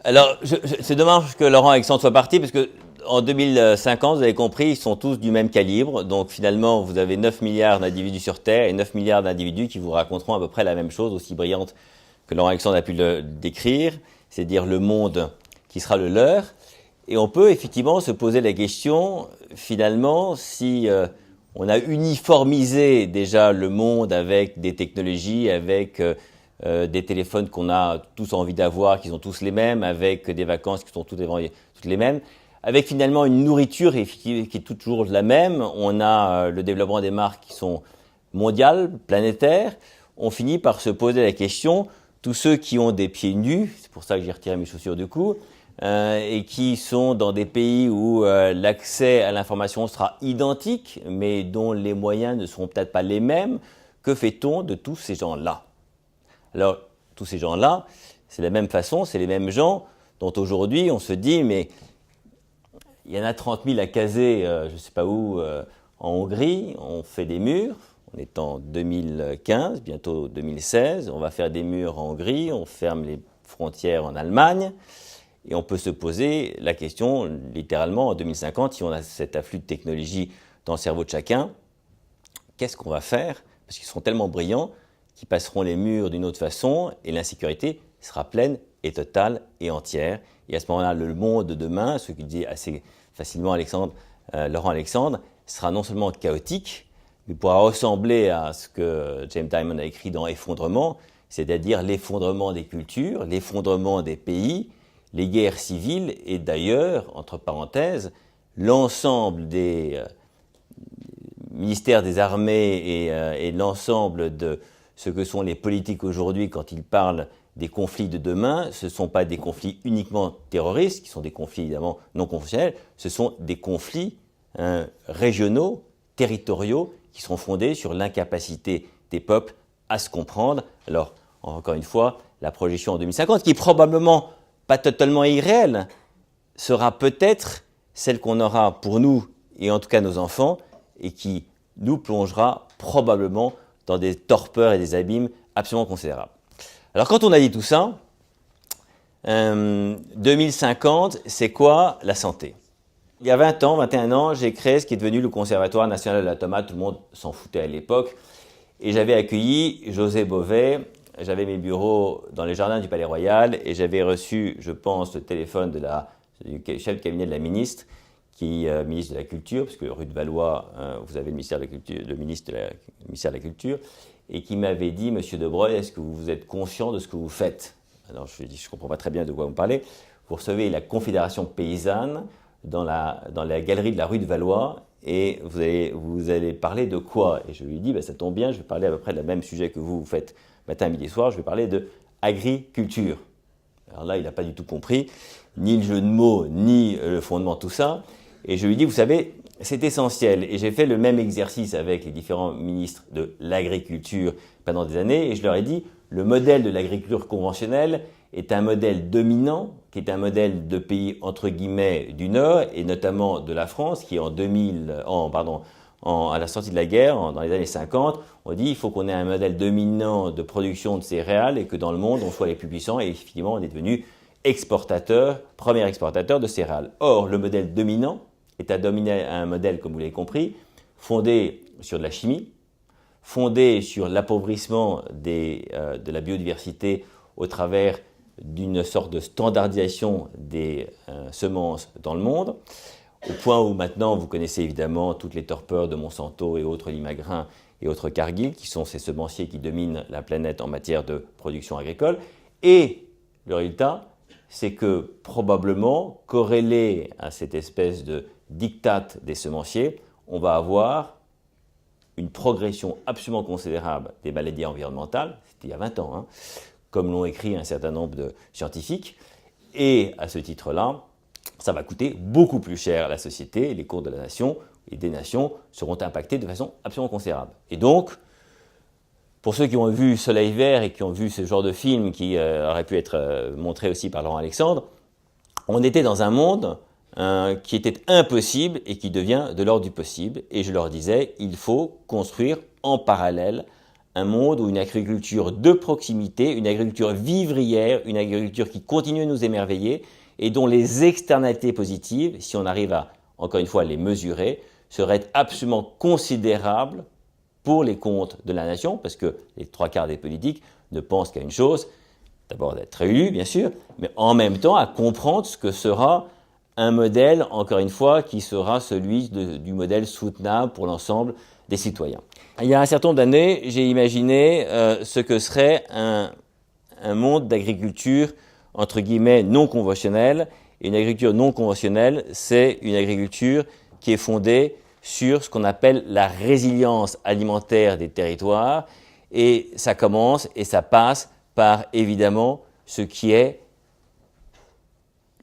Alors, c'est dommage que Laurent Alexandre soit parti, parce que en 2050, vous avez compris, ils sont tous du même calibre. Donc finalement, vous avez 9 milliards d'individus sur Terre et 9 milliards d'individus qui vous raconteront à peu près la même chose, aussi brillante que Laurent Alexandre a pu le décrire, c'est-à-dire le monde qui sera le leur. Et on peut effectivement se poser la question, finalement, si on a uniformisé déjà le monde avec des technologies, avec des téléphones qu'on a tous envie d'avoir, qui sont tous les mêmes, avec des vacances qui sont toutes les mêmes, avec finalement une nourriture qui est toujours la même. On a le développement des marques qui sont mondiales, planétaires. On finit par se poser la question, tous ceux qui ont des pieds nus, c'est pour ça que j'ai retiré mes chaussures du coup, et qui sont dans des pays où l'accès à l'information sera identique, mais dont les moyens ne seront peut-être pas les mêmes, que fait-on de tous ces gens-là? Alors, tous ces gens-là, c'est la même façon, c'est les mêmes gens dont aujourd'hui on se dit, mais il y en a 30 000 à caser, je ne sais pas où, en Hongrie, on fait des murs, on est en 2015, bientôt 2016, on va faire des murs en Hongrie, on ferme les frontières en Allemagne, et on peut se poser la question, littéralement, en 2050, si on a cet afflux de technologie dans le cerveau de chacun, qu'est-ce qu'on va faire? Parce qu'ils seront tellement brillants qu'ils passeront les murs d'une autre façon et l'insécurité sera pleine et totale et entière. Et à ce moment-là, le monde de demain, ce que dit assez facilement Laurent Alexandre, sera non seulement chaotique, mais pourra ressembler à ce que James Diamond a écrit dans Effondrement, c'est-à-dire l'effondrement des cultures, l'effondrement des pays, les guerres civiles et d'ailleurs, entre parenthèses, l'ensemble des ministères des armées et l'ensemble de ce que sont les politiques aujourd'hui quand ils parlent des conflits de demain, ce ne sont pas des conflits uniquement terroristes, qui sont des conflits évidemment non conventionnels, ce sont des conflits régionaux, territoriaux, qui sont fondés sur l'incapacité des peuples à se comprendre. Alors, encore une fois, la projection en 2050, qui est probablement pas totalement irréelle, sera peut-être celle qu'on aura pour nous, et en tout cas nos enfants, et qui nous plongera probablement dans des torpeurs et des abîmes absolument considérables. Alors quand on a dit tout ça, 2050, c'est quoi la santé? Il y a 20 ans, 21 ans, j'ai créé ce qui est devenu le Conservatoire national de la tomate, tout le monde s'en foutait à l'époque, et j'avais accueilli José Bové. J'avais mes bureaux dans les jardins du Palais Royal et j'avais reçu, je pense, le téléphone du chef de cabinet de la ministre, ministre de la Culture, parce que rue de Valois, vous avez le ministère de la Culture, le ministère de la Culture, et qui m'avait dit, Monsieur de Broglie, est-ce que vous êtes conscient de ce que vous faites? Alors je lui ai dit, je ne comprends pas très bien de quoi vous me parlez. Vous recevez la Confédération paysanne dans la galerie de la rue de Valois, et vous allez parler de quoi? Et je lui ai dit, ça tombe bien, je vais parler à peu près de le même sujet que vous faites matin, midi, soir, je vais parler de agriculture. Alors là, il n'a pas du tout compris, ni le jeu de mots, ni le fondement de tout ça. Et je lui ai dit, vous savez, c'est essentiel. Et j'ai fait le même exercice avec les différents ministres de l'agriculture pendant des années. Et je leur ai dit, le modèle de l'agriculture conventionnelle est un modèle dominant, qui est un modèle de pays entre guillemets du Nord, et notamment de la France, qui à la sortie de la guerre, dans les années 50, on dit il faut qu'on ait un modèle dominant de production de céréales et que dans le monde, on soit les plus puissants. Et effectivement, on est devenu premier exportateur de céréales. Or, le modèle dominant est un modèle, comme vous l'avez compris, fondé sur de la chimie, fondé sur l'appauvrissement de la biodiversité au travers d'une sorte de standardisation des semences dans le monde, au point où maintenant vous connaissez évidemment toutes les torpeurs de Monsanto et autres Limagrain et autres Cargill, qui sont ces semenciers qui dominent la planète en matière de production agricole. Et le résultat, c'est que probablement, corrélé à cette espèce de diktat des semenciers, on va avoir une progression absolument considérable des maladies environnementales, c'était il y a 20 ans, comme l'ont écrit un certain nombre de scientifiques, et à ce titre-là, ça va coûter beaucoup plus cher à la société, et les cours de la nation et des nations seront impactés de façon absolument considérable. Et donc, pour ceux qui ont vu Soleil Vert et qui ont vu ce genre de film qui aurait pu être montré aussi par Laurent Alexandre, on était dans un monde qui était impossible et qui devient de l'ordre du possible. Et je leur disais, il faut construire en parallèle un monde où une agriculture de proximité, une agriculture vivrière, une agriculture qui continue à nous émerveiller et dont les externalités positives, si on arrive à, encore une fois, les mesurer, seraient absolument considérables pour les comptes de la nation, parce que les 3/4 des politiques ne pensent qu'à une chose, d'abord d'être élus, bien sûr, mais en même temps à comprendre ce que sera un modèle, encore une fois, qui sera celui du modèle soutenable pour l'ensemble des citoyens. Il y a un certain nombre d'années, j'ai imaginé ce que serait un monde d'agriculture, entre guillemets, non conventionnelle. Et une agriculture non conventionnelle, c'est une agriculture qui est fondée sur ce qu'on appelle la résilience alimentaire des territoires. Et ça commence et ça passe par, évidemment, ce qui est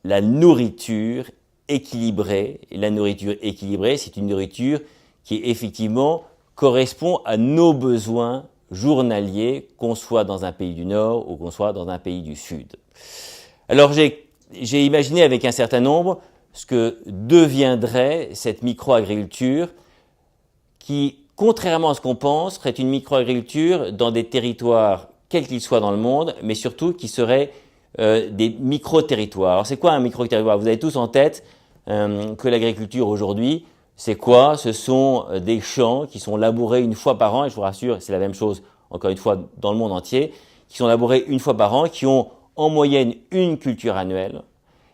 la nourriture équilibrée. Et la nourriture équilibrée, c'est une nourriture qui, effectivement, correspond à nos besoins journaliers, qu'on soit dans un pays du Nord ou qu'on soit dans un pays du Sud. Alors, j'ai imaginé avec un certain nombre ce que deviendrait cette micro-agriculture qui, contrairement à ce qu'on pense, serait une micro-agriculture dans des territoires, quels qu'ils soient dans le monde, mais surtout qui seraient des micro-territoires. Alors, c'est quoi un micro-territoire? Vous avez tous en tête que l'agriculture aujourd'hui, c'est quoi? Ce sont des champs qui sont labourés une fois par an, et je vous rassure, c'est la même chose, encore une fois, dans le monde entier, qui sont labourés une fois par an, qui ont en moyenne une culture annuelle,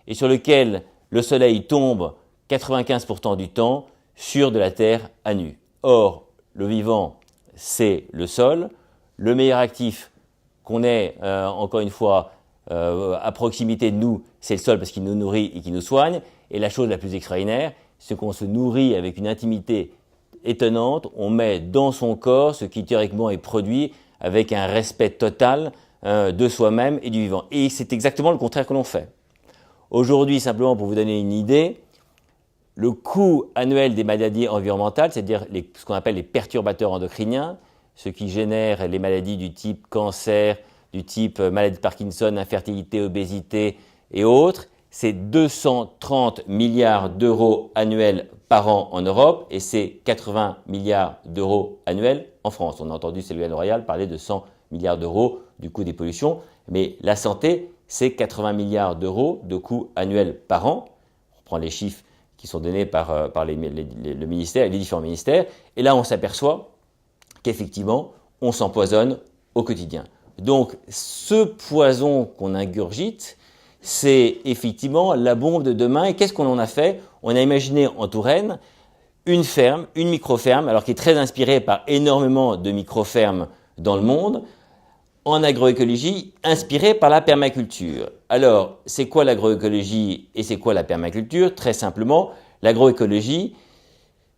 et sur lequel le soleil tombe 95% du temps sur de la terre à nu. Or, le vivant, c'est le sol. Le meilleur actif qu'on ait, encore une fois, à proximité de nous, c'est le sol parce qu'il nous nourrit et qu'il nous soigne. Et la chose la plus extraordinaire, c'est qu'on se nourrit avec une intimité étonnante. On met dans son corps ce qui théoriquement est produit avec un respect total de soi-même et du vivant. Et c'est exactement le contraire que l'on fait. Aujourd'hui, simplement pour vous donner une idée, le coût annuel des maladies environnementales, c'est-à-dire ce qu'on appelle les perturbateurs endocriniens, ce qui génère les maladies du type cancer, du type maladie de Parkinson, infertilité, obésité et autres, c'est 230 milliards d'euros annuels par an en Europe et c'est 80 milliards d'euros annuels en France. On a entendu Ségolène Royal parler de 100 milliards d'euros du coût des pollutions, mais la santé, c'est 80 milliards d'euros de coûts annuels par an. On prend les chiffres qui sont donnés par le ministère, les différents ministères, et là on s'aperçoit qu'effectivement, on s'empoisonne au quotidien. Donc, ce poison qu'on ingurgite, c'est effectivement la bombe de demain. Et qu'est-ce qu'on en a fait? On a imaginé en Touraine une ferme, une micro-ferme, alors qui est très inspirée par énormément de micro-fermes dans le monde, en agroécologie, inspirée par la permaculture. Alors, c'est quoi l'agroécologie et c'est quoi la permaculture? Très simplement, l'agroécologie,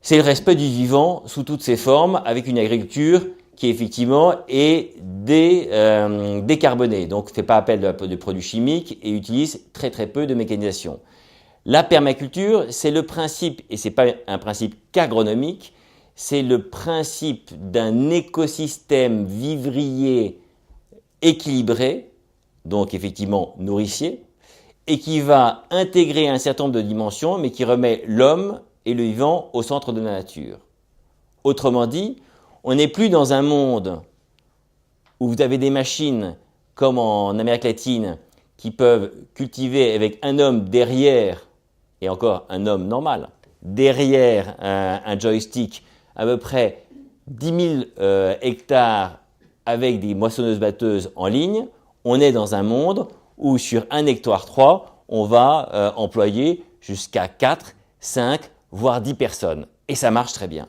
c'est le respect du vivant sous toutes ses formes, avec une agriculture qui effectivement est décarbonée, donc ne fait pas appel de produits chimiques et utilise très très peu de mécanisation. La permaculture, c'est le principe, et ce n'est pas un principe qu'agronomique, c'est le principe d'un écosystème vivrier équilibré, donc effectivement nourricier, et qui va intégrer un certain nombre de dimensions, mais qui remet l'homme et le vivant au centre de la nature. Autrement dit, on n'est plus dans un monde où vous avez des machines, comme en Amérique latine, qui peuvent cultiver avec un homme derrière, et encore un homme normal, derrière un joystick, à peu près 10 000 hectares avec des moissonneuses-batteuses en ligne. On est dans un monde où sur 1 hectare 3, on va employer jusqu'à 4, 5, voire 10 personnes. Et ça marche très bien.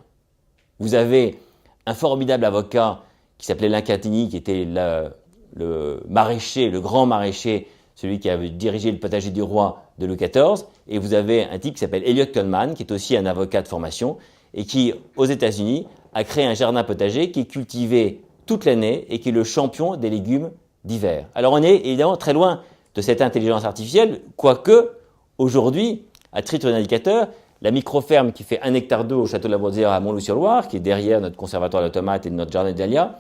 Vous avez un formidable avocat qui s'appelait Lincatini, qui était le maraîcher, le grand maraîcher, celui qui avait dirigé le potager du roi de Louis XIV. Et vous avez un type qui s'appelle Elliot Coleman, qui est aussi un avocat de formation, et qui, aux États-Unis, a créé un jardin potager qui est cultivé toute l'année et qui est le champion des légumes d'hiver. Alors on est évidemment très loin de cette intelligence artificielle, quoique aujourd'hui, à titre d'indicateur, la micro-ferme qui fait 1 hectare 2 au château de la Bourdière à Montloup-sur-Loire, qui est derrière notre conservatoire de tomates et notre jardin de dahlias,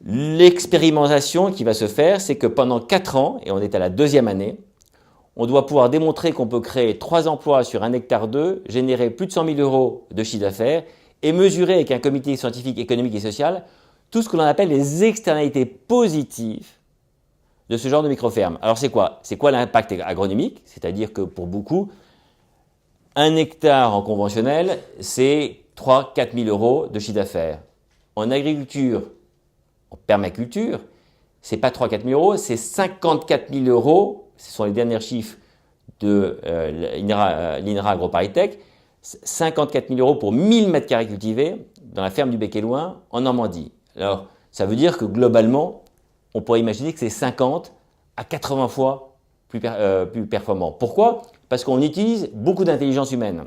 l'expérimentation qui va se faire, c'est que pendant 4 ans, et on est à la 2e année, on doit pouvoir démontrer qu'on peut créer 3 emplois sur 1 hectare 2, générer plus de 100 000 euros de chiffre d'affaires et mesurer avec un comité scientifique, économique et social tout ce que l'on appelle les externalités positives de ce genre de micro-ferme. Alors c'est quoi? C'est quoi l'impact agronomique? C'est-à-dire que pour beaucoup, 1 hectare en conventionnel, c'est 3 000 à 4 000 euros de chiffre d'affaires. En agriculture, en permaculture, c'est pas 3 000 à 4 000 euros, c'est 54 000 euros. Ce sont les derniers chiffres de l'INRA AgroParisTech. 54 000 euros pour 1000 mètres carrés cultivés dans la ferme du Bec-et-Loing en Normandie. Alors, ça veut dire que globalement, on pourrait imaginer que c'est 50 à 80 fois plus performant. Pourquoi? Parce qu'on utilise beaucoup d'intelligence humaine.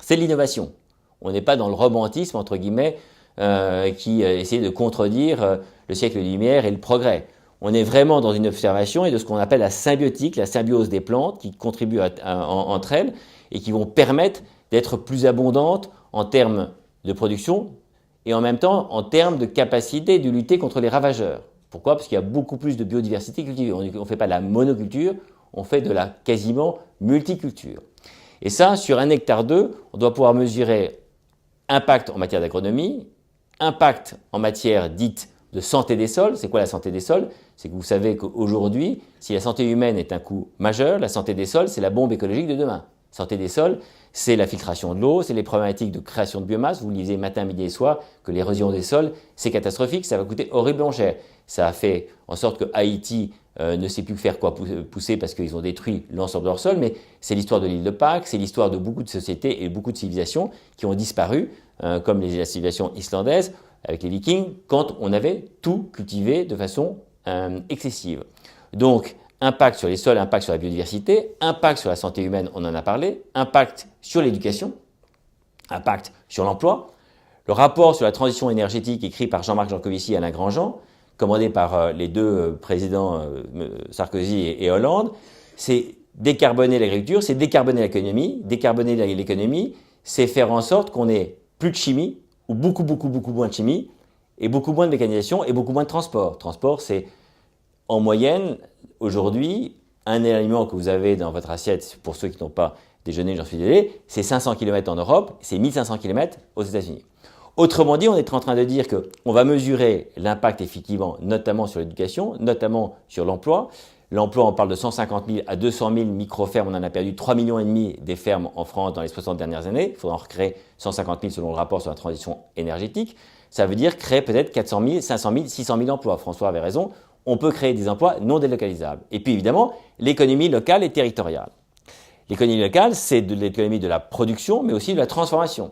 C'est de l'innovation. On n'est pas dans le romantisme, entre guillemets, qui essaie de contredire le siècle des Lumières et le progrès. On est vraiment dans une observation et de ce qu'on appelle la symbiotique, la symbiose des plantes qui contribuent entre elles et qui vont permettre d'être plus abondantes en termes de production et en même temps en termes de capacité de lutter contre les ravageurs. Pourquoi? Parce qu'il y a beaucoup plus de biodiversité cultivée. On ne fait pas de la monoculture, on fait de la quasiment multiculture. Et ça, sur 1 hectare 2, on doit pouvoir mesurer impact en matière d'agronomie, impact en matière dite de santé des sols. C'est quoi la santé des sols? C'est que vous savez qu'aujourd'hui, si la santé humaine est un coût majeur, la santé des sols, c'est la bombe écologique de demain. Santé des sols, c'est la filtration de l'eau, c'est les problématiques de création de biomasse. Vous lisez matin, midi et soir que l'érosion des sols, c'est catastrophique, ça va coûter horriblement cher. Ça a fait en sorte que Haïti ne sait plus faire quoi pousser parce qu'ils ont détruit l'ensemble de leur sol, mais c'est l'histoire de l'île de Pâques, c'est l'histoire de beaucoup de sociétés et beaucoup de civilisations qui ont disparu, comme la civilisation islandaise avec les Vikings, quand on avait tout cultivé de façon excessive. Donc, impact sur les sols, impact sur la biodiversité, impact sur la santé humaine, on en a parlé, impact sur l'éducation, impact sur l'emploi. Le rapport sur la transition énergétique écrit par Jean-Marc Jancovici et Alain Grandjean, commandé par les deux présidents Sarkozy et Hollande, c'est décarboner l'agriculture, c'est décarboner l'économie. Décarboner l'économie, c'est faire en sorte qu'on ait plus de chimie, ou beaucoup moins de chimie, et beaucoup moins de mécanisation, et beaucoup moins de transport. Transport, c'est en moyenne, aujourd'hui, un aliment que vous avez dans votre assiette, pour ceux qui n'ont pas déjeuné, j'en suis désolé, c'est 500 km en Europe, c'est 1500 km aux États-Unis. Autrement dit, on est en train de dire qu'on va mesurer l'impact effectivement, notamment sur l'éducation, notamment sur l'emploi. L'emploi, on parle de 150 000 à 200 000 micro-fermes. On en a perdu 3,5 millions des fermes en France dans les 60 dernières années. Il faudra en recréer 150 000 selon le rapport sur la transition énergétique. Ça veut dire créer peut-être 400 000, 500 000, 600 000 emplois. François avait raison. On peut créer des emplois non délocalisables. Et puis évidemment, l'économie locale et territoriale. L'économie locale, c'est de l'économie de la production, mais aussi de la transformation.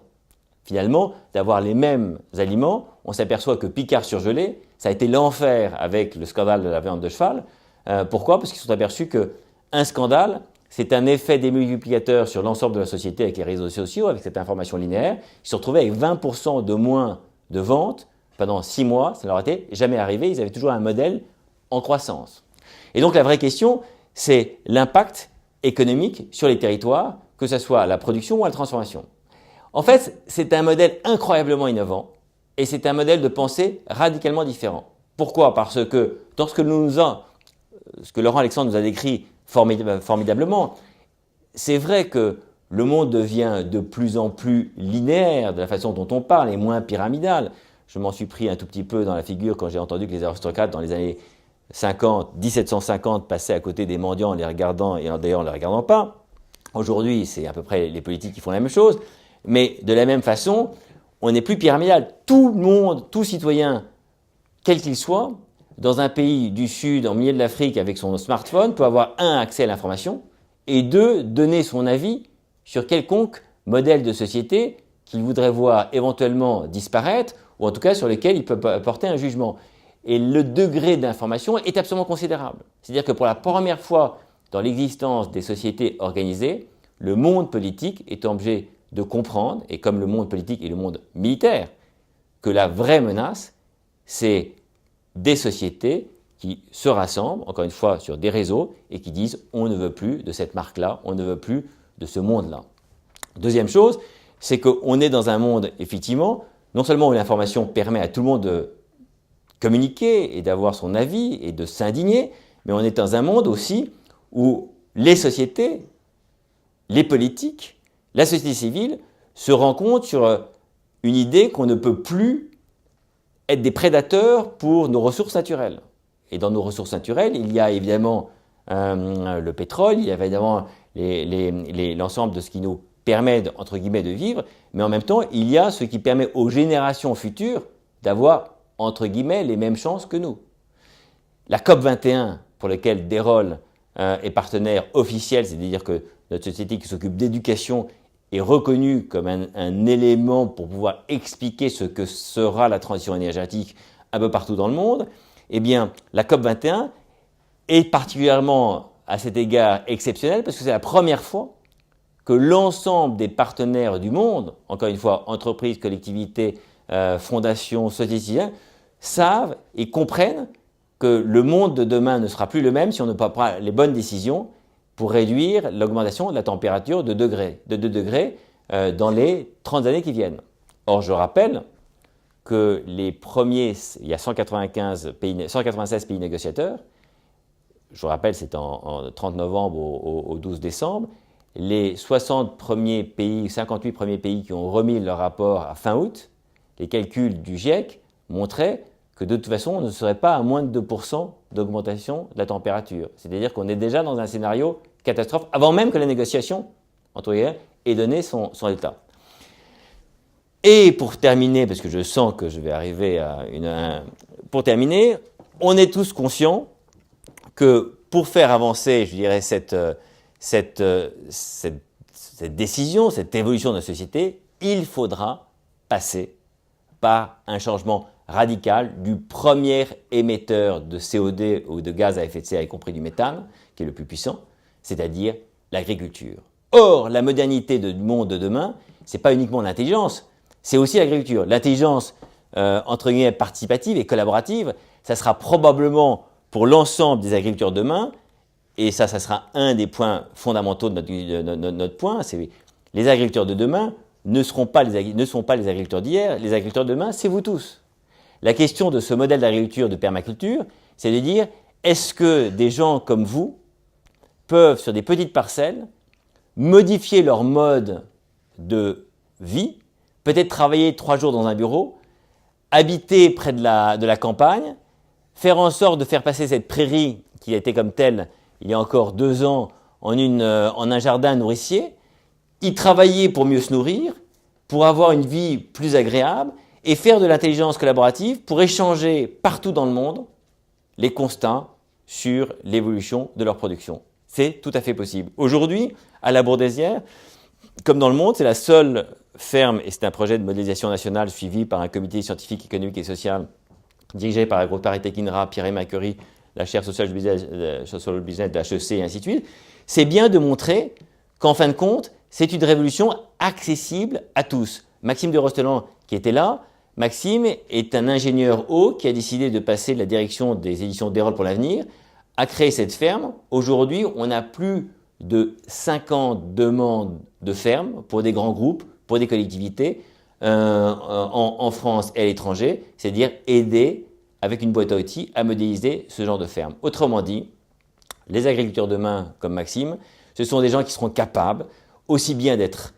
Finalement, d'avoir les mêmes aliments, on s'aperçoit que Picard surgelé, ça a été l'enfer avec le scandale de la viande de cheval. Pourquoi? Parce qu'ils se sont aperçus qu'un scandale, c'est un effet démultiplicateur sur l'ensemble de la société avec les réseaux sociaux, avec cette information linéaire. Ils se sont retrouvés avec 20% de moins de ventes pendant 6 mois. Ça ne leur était jamais arrivé. Ils avaient toujours un modèle en croissance. Et donc la vraie question, c'est l'impact économique sur les territoires, que ce soit à la production ou à la transformation. En fait, c'est un modèle incroyablement innovant et c'est un modèle de pensée radicalement différent. Pourquoi? Parce que dans ce que Laurent Alexandre nous a décrit formidablement, c'est vrai que le monde devient de plus en plus linéaire de la façon dont on parle et moins pyramidal. Je m'en suis pris un tout petit peu dans la figure quand j'ai entendu que les aristocrates dans les années 1750 passaient à côté des mendiants en les regardant et d'ailleurs en ne les regardant pas. Aujourd'hui, c'est à peu près les politiques qui font la même chose. Mais de la même façon, on n'est plus pyramidal. Tout le monde, tout citoyen, quel qu'il soit, dans un pays du Sud, en milieu de l'Afrique, avec son smartphone, peut avoir un, accès à l'information, et deux, donner son avis sur quelconque modèle de société qu'il voudrait voir éventuellement disparaître, ou en tout cas sur lequel il peut porter un jugement. Et le degré d'information est absolument considérable. C'est-à-dire que pour la première fois dans l'existence des sociétés organisées, le monde politique est obligé de comprendre, et comme le monde politique et le monde militaire, que la vraie menace, c'est des sociétés qui se rassemblent, encore une fois, sur des réseaux et qui disent « on ne veut plus de cette marque-là, on ne veut plus de ce monde-là ». Deuxième chose, c'est qu'on est dans un monde, effectivement, non seulement où l'information permet à tout le monde de communiquer et d'avoir son avis et de s'indigner, mais on est dans un monde aussi où les sociétés, les politiques, la société civile se rend compte sur une idée qu'on ne peut plus être des prédateurs pour nos ressources naturelles. Et dans nos ressources naturelles, il y a évidemment le pétrole, il y a évidemment l'ensemble de ce qui nous permet, entre guillemets, de vivre, mais en même temps, il y a ce qui permet aux générations futures d'avoir, entre guillemets, les mêmes chances que nous. La COP 21, pour laquelle Dérolle est partenaire officiel, c'est-à-dire que notre société qui s'occupe d'éducation est reconnue comme un élément pour pouvoir expliquer ce que sera la transition énergétique un peu partout dans le monde, eh bien, la COP 21 est particulièrement, à cet égard, exceptionnelle parce que c'est la première fois que l'ensemble des partenaires du monde, encore une fois, entreprises, collectivités, fondations, sociétés civiles, savent et comprennent que le monde de demain ne sera plus le même si on ne prend pas les bonnes décisions pour réduire l'augmentation de la température de 2 degrés dans les 30 années qui viennent. Or, je rappelle que les premiers, il y a 196 pays négociateurs, je vous rappelle, c'est en 30 novembre au 12 décembre, les 60 premiers pays, 58 premiers pays qui ont remis leur rapport à fin août, les calculs du GIEC montraient que de toute façon, on ne serait pas à moins de 2% d'augmentation de la température. C'est-à-dire qu'on est déjà dans un scénario catastrophe, avant même que la négociation, entre guillemets, ait donné son état. Et pour terminer, parce que je sens que je vais arriver à pour terminer, on est tous conscients que pour faire avancer, je dirais, cette décision, cette évolution de la société, il faudra passer par un changement radical du premier émetteur de CO2 ou de gaz à effet de serre, y compris du méthane, qui est le plus puissant, c'est-à-dire l'agriculture. Or, la modernité du monde de demain, ce n'est pas uniquement l'intelligence, c'est aussi l'agriculture. L'intelligence, entre guillemets, participative et collaborative, ça sera probablement pour l'ensemble des agriculteurs de demain, et ça sera un des points fondamentaux de notre point, c'est les agriculteurs de demain ne sont pas les agriculteurs d'hier, les agriculteurs de demain, c'est vous tous. La question de ce modèle d'agriculture, de permaculture, c'est de dire, est-ce que des gens comme vous peuvent, sur des petites parcelles, modifier leur mode de vie, peut-être travailler 3 jours dans un bureau, habiter près de la campagne, faire en sorte de faire passer cette prairie qui a été comme telle il y a encore 2 ans en un jardin nourricier, y travailler pour mieux se nourrir, pour avoir une vie plus agréable et faire de l'intelligence collaborative pour échanger partout dans le monde les constats sur l'évolution de leur production. C'est tout à fait possible. Aujourd'hui, à la Bourdaissière, comme dans le monde, c'est la seule ferme, et c'est un projet de modélisation nationale suivi par un comité scientifique, économique et social dirigé par la groupe Paris-Tech INRA, Pierre-Emma Curie, la chaire social business de HEC et ainsi de suite. C'est bien de montrer qu'en fin de compte, c'est une révolution accessible à tous. Maxime de Rostelan, qui était là, Maxime est un ingénieur haut qui a décidé de passer de la direction des éditions Dérolle pour l'avenir, a créé cette ferme. Aujourd'hui, on a plus de 50 demandes de fermes pour des grands groupes, pour des collectivités en France et à l'étranger, c'est-à-dire aider avec une boîte à outils à modéliser ce genre de ferme. Autrement dit, les agriculteurs demain comme Maxime, ce sont des gens qui seront capables aussi bien d'être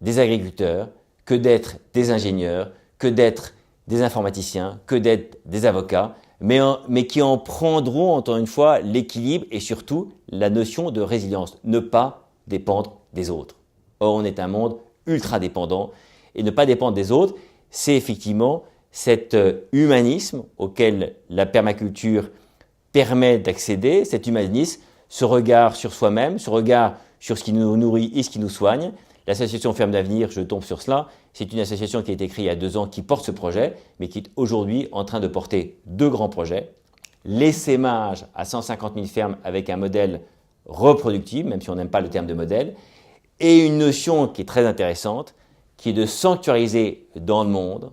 des agriculteurs que d'être des ingénieurs, que d'être des informaticiens, que d'être des avocats, mais qui en prendront, encore une fois, l'équilibre et surtout la notion de résilience, ne pas dépendre des autres. Or, on est un monde ultra dépendant et ne pas dépendre des autres, c'est effectivement cet humanisme auquel la permaculture permet d'accéder, cet humanisme, ce regard sur soi-même, ce regard sur ce qui nous nourrit et ce qui nous soigne. L'association Ferme d'Avenir, je tombe sur cela, c'est une association qui a été créée il y a 2 ans qui porte ce projet, mais qui est aujourd'hui en train de porter 2 grands projets. L'essaimage à 150 000 fermes avec un modèle reproductible, même si on n'aime pas le terme de modèle, et une notion qui est très intéressante, qui est de sanctuariser dans le monde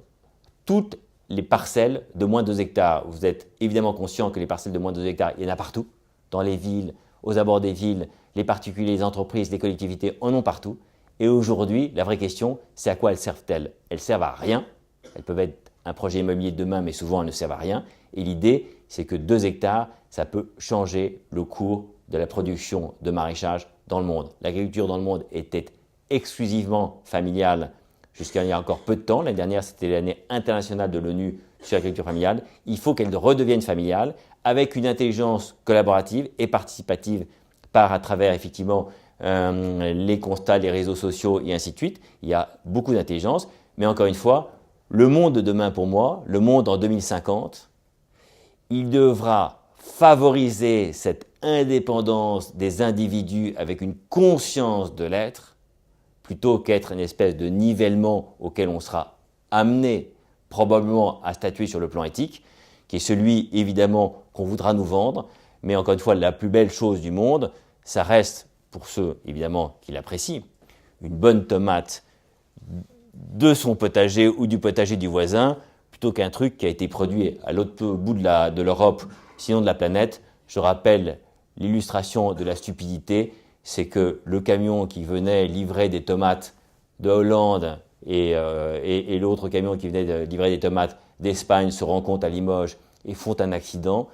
toutes les parcelles de moins de 2 hectares. Vous êtes évidemment conscient que les parcelles de moins de 2 hectares, il y en a partout, dans les villes, aux abords des villes, les particuliers, les entreprises, les collectivités en ont partout. Et aujourd'hui, la vraie question, c'est à quoi elles servent-elles? Elles servent à rien. Elles peuvent être un projet immobilier de demain, mais souvent elles ne servent à rien. Et l'idée, c'est que 2 hectares, ça peut changer le cours de la production de maraîchage dans le monde. L'agriculture dans le monde était exclusivement familiale jusqu'à il y a encore peu de temps. L'année dernière, c'était l'année internationale de l'ONU sur l'agriculture familiale. Il faut qu'elle redevienne familiale avec une intelligence collaborative et participative à travers effectivement les constats, les réseaux sociaux et ainsi de suite. Il y a beaucoup d'intelligence, mais encore une fois, le monde de demain pour moi, le monde en 2050, il devra favoriser cette indépendance des individus avec une conscience de l'être, plutôt qu'être une espèce de nivellement auquel on sera amené probablement à statuer sur le plan éthique, qui est celui évidemment qu'on voudra nous vendre, mais encore une fois, la plus belle chose du monde, ça reste, pour ceux évidemment qui l'apprécient, une bonne tomate de son potager ou du potager du voisin, plutôt qu'un truc qui a été produit à l'autre bout de l'Europe, sinon de la planète. Je rappelle l'illustration de la stupidité, c'est que le camion qui venait livrer des tomates de Hollande et l'autre camion qui venait livrer des tomates d'Espagne se rencontrent à Limoges et font un accident.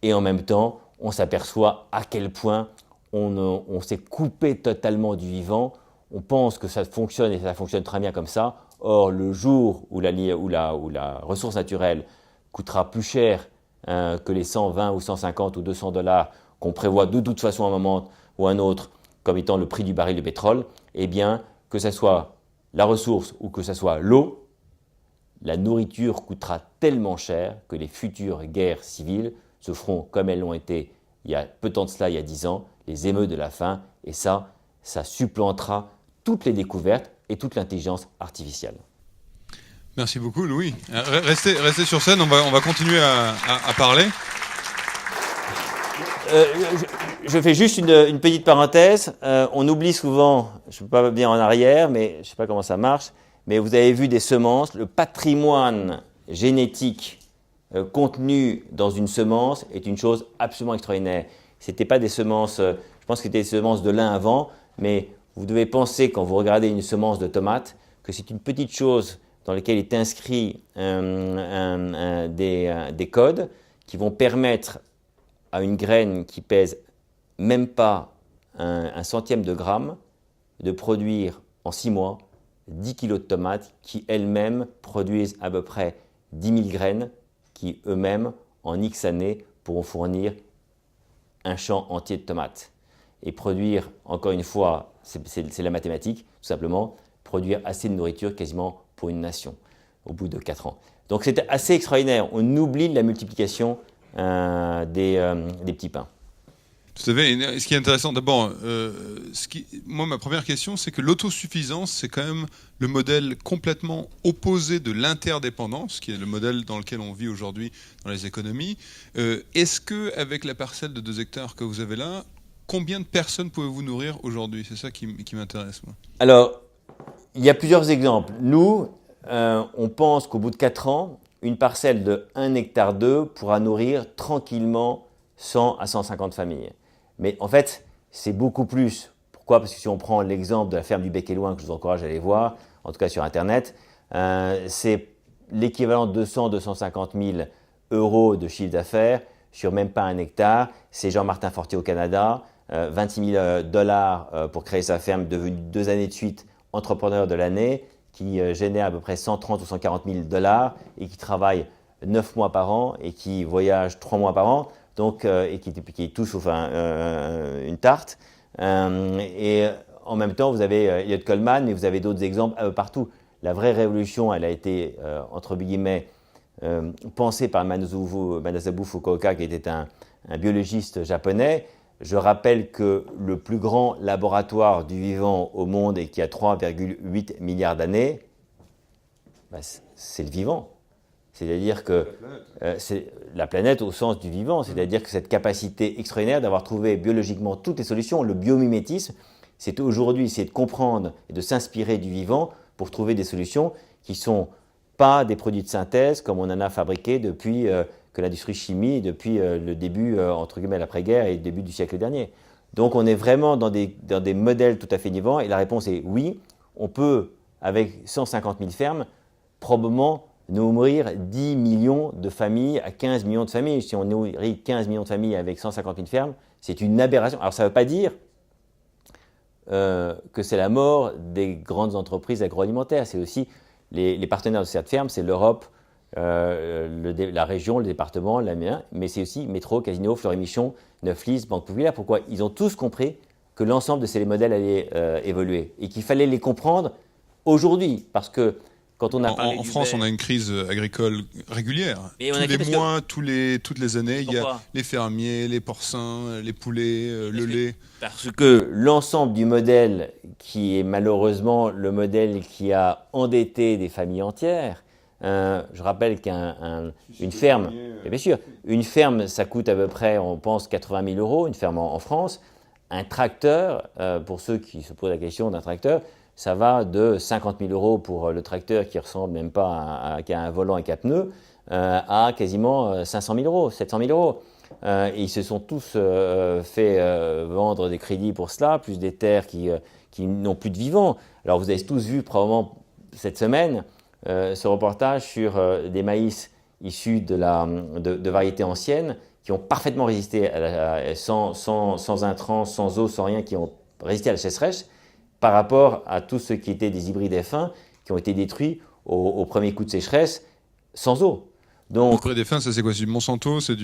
Et en même temps, on s'aperçoit à quel point on s'est coupé totalement du vivant. On pense que ça fonctionne et ça fonctionne très bien comme ça. Or, le jour où la ressource naturelle coûtera plus cher que les 120 ou 150 ou 200 dollars qu'on prévoit de toute façon à un moment ou à un autre comme étant le prix du baril de pétrole, eh bien, que ce soit la ressource ou que ce soit l'eau, la nourriture coûtera tellement cher que les futures guerres civiles se feront comme elles l'ont été il y a peu de temps de cela, il y a 10 ans, les émeutes de la faim, et ça supplantera toutes les découvertes et toute l'intelligence artificielle. Merci beaucoup, Louis. Restez sur scène, on va continuer à parler. Je fais juste une petite parenthèse. On oublie souvent, je ne peux pas venir en arrière, mais je ne sais pas comment ça marche, mais vous avez vu des semences. Le patrimoine génétique contenu dans une semence est une chose absolument extraordinaire. Ce n'était pas des semences, je pense que c'était des semences de lin avant, mais vous devez penser quand vous regardez une semence de tomate que c'est une petite chose dans laquelle est inscrit des codes qui vont permettre à une graine qui pèse même pas un centième de gramme de produire en 6 mois 10 kilos de tomates qui elles-mêmes produisent à peu près 10 000 graines qui eux-mêmes en X années pourront fournir un champ entier de tomates. Et produire, encore une fois, c'est la mathématique, tout simplement, produire assez de nourriture quasiment pour une nation au bout de 4 ans. Donc c'était assez extraordinaire. On oublie la multiplication des petits pains. Tout à fait. Ce qui est intéressant, d'abord, moi, ma première question, c'est que l'autosuffisance, c'est quand même le modèle complètement opposé de l'interdépendance, qui est le modèle dans lequel on vit aujourd'hui dans les économies. Est-ce qu'avec la parcelle de 2 hectares que vous avez là, combien de personnes pouvez-vous nourrir aujourd'hui? C'est ça qui m'intéresse, moi. Alors, il y a plusieurs exemples. Nous, on pense qu'au bout de 4 ans, une parcelle de 1 hectare 2 pourra nourrir tranquillement 100 à 150 familles. Mais en fait, c'est beaucoup plus. Pourquoi? Parce que si on prend l'exemple de la ferme du Bec et Loin, que je vous encourage à aller voir, en tout cas sur Internet, c'est l'équivalent de 200-250 000 euros de chiffre d'affaires sur même pas 1 hectare. C'est Jean-Martin Fortier au Canada, 26 000 dollars pour créer sa ferme, devenu 2 années de suite entrepreneur de l'année, qui génère à peu près 130 ou 140 000 dollars et qui travaille 9 mois par an et qui voyage 3 mois par an. Donc, et qui touche sauf une tarte. Et en même temps, vous avez Elliott Coleman, mais vous avez d'autres exemples partout. La vraie révolution, elle a été, entre guillemets, pensée par Manasabu Fukuoka, qui était un biologiste japonais. Je rappelle que le plus grand laboratoire du vivant au monde et qui a 3,8 milliards d'années, c'est le vivant. C'est-à-dire que c'est la planète au sens du vivant, c'est-à-dire que cette capacité extraordinaire d'avoir trouvé biologiquement toutes les solutions, le biomimétisme, c'est aujourd'hui essayer de comprendre et de s'inspirer du vivant pour trouver des solutions qui ne sont pas des produits de synthèse comme on en a fabriqué depuis que l'industrie chimie, depuis le début, entre guillemets, l'après-guerre et le début du siècle dernier. Donc on est vraiment dans des modèles tout à fait vivants et la réponse est oui, on peut, avec 150 000 fermes, probablement nourrir 10 millions de familles à 15 millions de familles. Si on nourrit 15 millions de familles avec 150 000 fermes, c'est une aberration. Alors ça ne veut pas dire que c'est la mort des grandes entreprises agroalimentaires. C'est aussi les partenaires de cette ferme, c'est l'Europe, la région, le département, la mienne, mais c'est aussi Métro, Casino, Fleury-Michon, Neuflis, Banque Populaire. Pourquoi? Ils ont tous compris que l'ensemble de ces modèles allait évoluer et qu'il fallait les comprendre aujourd'hui. Parce que quand on a en France, on a une crise agricole régulière. Et tous les mois, toutes les années, il y a les fermiers, les porcins, les poulets, le lait. Parce que l'ensemble du modèle, qui est malheureusement le modèle qui a endetté des familles entières, je rappelle qu'une ferme, bien sûr, une ferme, ça coûte à peu près, on pense, 80 000 €, une ferme en France. Un tracteur, pour ceux qui se posent la question d'un tracteur, ça va de 50 000 € pour le tracteur qui ressemble même pas à un volant et à pneus, à quasiment 500 000 €, 700 000 €. Et ils se sont tous fait vendre des crédits pour cela, plus des terres qui n'ont plus de vivants. Alors vous avez tous vu probablement cette semaine ce reportage sur des maïs issus de variétés anciennes qui ont parfaitement résisté sans intrants, sans eau, sans rien, qui ont résisté à la sécheresse, par rapport à tous ceux qui étaient des hybrides F1 qui ont été détruits au premier coup de sécheresse sans eau. Donc, hybride F1, ça c'est quoi? C'est du Monsanto? C'est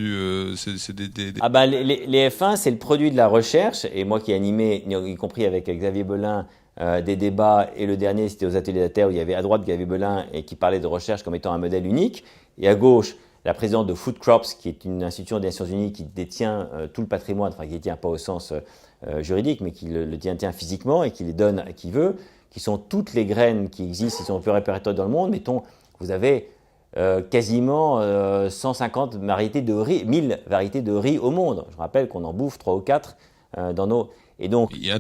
Ah bah, les F1, c'est le produit de la recherche. Et moi qui ai animé, y compris avec Xavier Belin, des débats, et le dernier c'était aux Ateliers de la Terre où il y avait à droite Xavier Belin et qui parlait de recherche comme étant un modèle unique, et à gauche la présidente de Food Crops, qui est une institution des Nations Unies qui détient tout le patrimoine, enfin qui ne détient pas au sens juridique, mais qui le détient physiquement et qui les donne à qui veut, qui sont toutes les graines qui existent, qui sont un peu répertoriées dans le monde. Mettons, vous avez quasiment 150 variétés de riz, 1000 variétés de riz au monde. Je rappelle qu'on en bouffe 3 ou 4 dans nos... Et donc, il y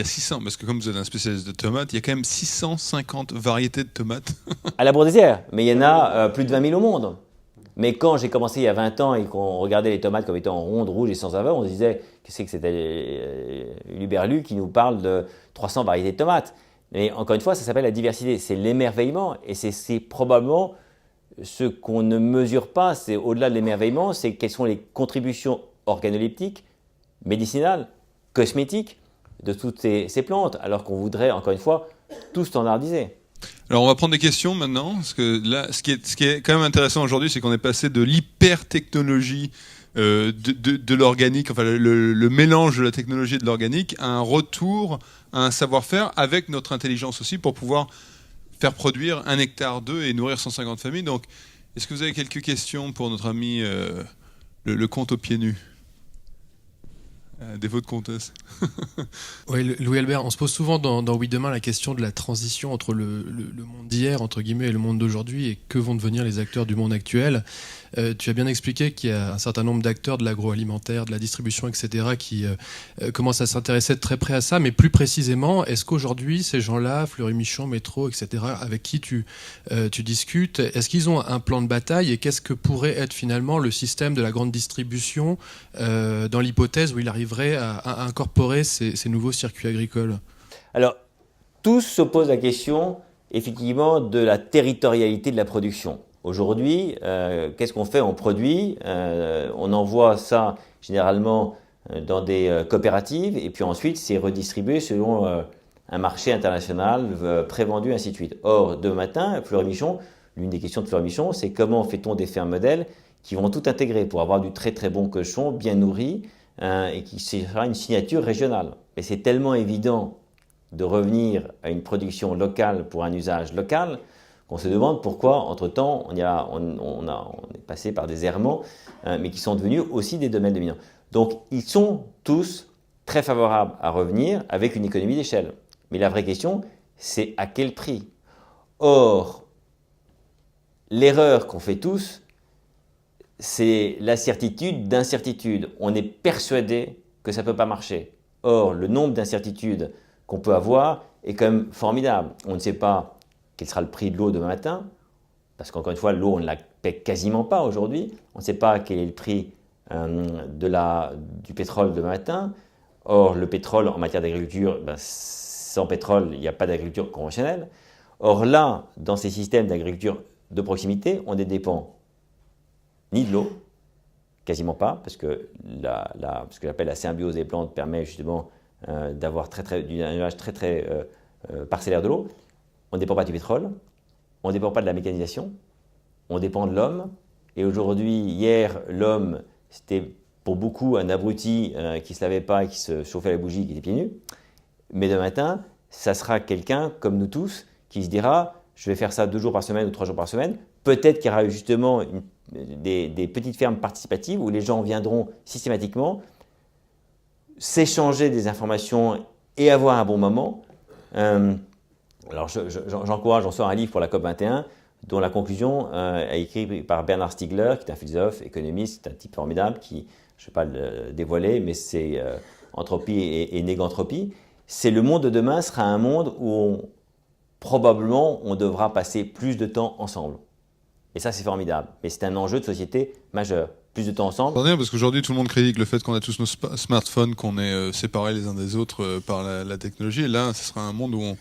a 600, parce que comme vous êtes un spécialiste de tomates, il y a quand même 650 variétés de tomates. À la Bourdesière, mais il y en a plus de 20 000 au monde. Mais quand j'ai commencé il y a 20 ans et qu'on regardait les tomates comme étant rondes, rouges et sans saveur, on se disait que c'était l'Uberlu qui nous parle de 300 variétés de tomates. Mais encore une fois, ça s'appelle la diversité, c'est l'émerveillement, et c'est probablement ce qu'on ne mesure pas, c'est au-delà de l'émerveillement, c'est quelles sont les contributions organoleptiques, médicinales, cosmétiques de toutes ces plantes, alors qu'on voudrait, encore une fois, tout standardiser. Alors on va prendre des questions maintenant, parce que là, ce qui est quand même intéressant aujourd'hui, c'est qu'on est passé de l'hyper-technologie de l'organique, enfin le mélange de la technologie et de l'organique, à un retour à un savoir-faire avec notre intelligence aussi, pour pouvoir faire produire 1 hectare d'œufs et nourrir 150 familles. Donc, est-ce que vous avez quelques questions pour notre ami le comte aux pieds nus? Défaut de comtesse. Oui, Louis Albert, on se pose souvent dans Oui Demain la question de la transition entre le monde d'hier, entre guillemets, et le monde d'aujourd'hui, et que vont devenir les acteurs du monde actuel. Tu as bien expliqué qu'il y a un certain nombre d'acteurs de l'agroalimentaire, de la distribution, etc., qui commencent à s'intéresser de très près à ça, mais plus précisément, est-ce qu'aujourd'hui, ces gens-là, Fleury-Michon, Métro, etc., avec qui tu discutes, est-ce qu'ils ont un plan de bataille, et qu'est-ce que pourrait être finalement le système de la grande distribution dans l'hypothèse où il arriverait à incorporer ces nouveaux circuits agricoles? Alors, tous se posent la question, effectivement, de la territorialité de la production. Aujourd'hui, qu'est-ce qu'on fait? On produit, on envoie ça généralement dans des coopératives, et puis ensuite c'est redistribué selon un marché international prévendu, ainsi de suite. Or, demain matin, Fleury-Michon, l'une des questions de Fleury-Michon, c'est comment fait-on des fermes modèles qui vont tout intégrer pour avoir du très très bon cochon, bien nourri, et qui sera une signature régionale. Et c'est tellement évident de revenir à une production locale pour un usage local qu'on se demande pourquoi, entre-temps, on est passé par des errements, mais qui sont devenus aussi des domaines dominants. Donc, ils sont tous très favorables à revenir avec une économie d'échelle. Mais la vraie question, c'est à quel prix? Or, l'erreur qu'on fait tous, c'est la certitude d'incertitude. On est persuadé que ça ne peut pas marcher. Or, le nombre d'incertitudes qu'on peut avoir est quand même formidable. On ne sait pas quel sera le prix de l'eau demain matin, parce qu'encore une fois, l'eau, on ne la paie quasiment pas aujourd'hui. On ne sait pas quel est le prix du pétrole demain matin. Or, le pétrole, en matière d'agriculture, sans pétrole, il n'y a pas d'agriculture conventionnelle. Or là, dans ces systèmes d'agriculture de proximité, on ne dépend ni de l'eau, quasiment pas, parce que ce que j'appelle la symbiose des plantes permet justement d'avoir un usage très parcellaire de l'eau. On ne dépend pas du pétrole, on ne dépend pas de la mécanisation, on dépend de l'homme. Et aujourd'hui, hier, l'homme, c'était pour beaucoup un abruti qui ne se lavait pas, qui se chauffait la bougie, qui était pieds nus. Mais demain matin, ça sera quelqu'un, comme nous tous, qui se dira « je vais faire ça 2 jours par semaine ou 3 jours par semaine ». Peut-être qu'il y aura justement des petites fermes participatives où les gens viendront systématiquement s'échanger des informations et avoir un bon moment. Alors j'en sors un livre pour la COP21 dont la conclusion est écrite par Bernard Stiegler, qui est un philosophe, économiste, un type formidable qui, je ne vais pas le dévoiler, mais c'est entropie et négantropie. C'est le monde de demain sera un monde où probablement on devra passer plus de temps ensemble. Et ça, c'est formidable. Mais c'est un enjeu de société majeur. Plus de temps ensemble. C'est bien parce qu'aujourd'hui, tout le monde critique le fait qu'on a tous nos smartphones, qu'on est séparés les uns des autres par la technologie. Et là, ce sera un monde où on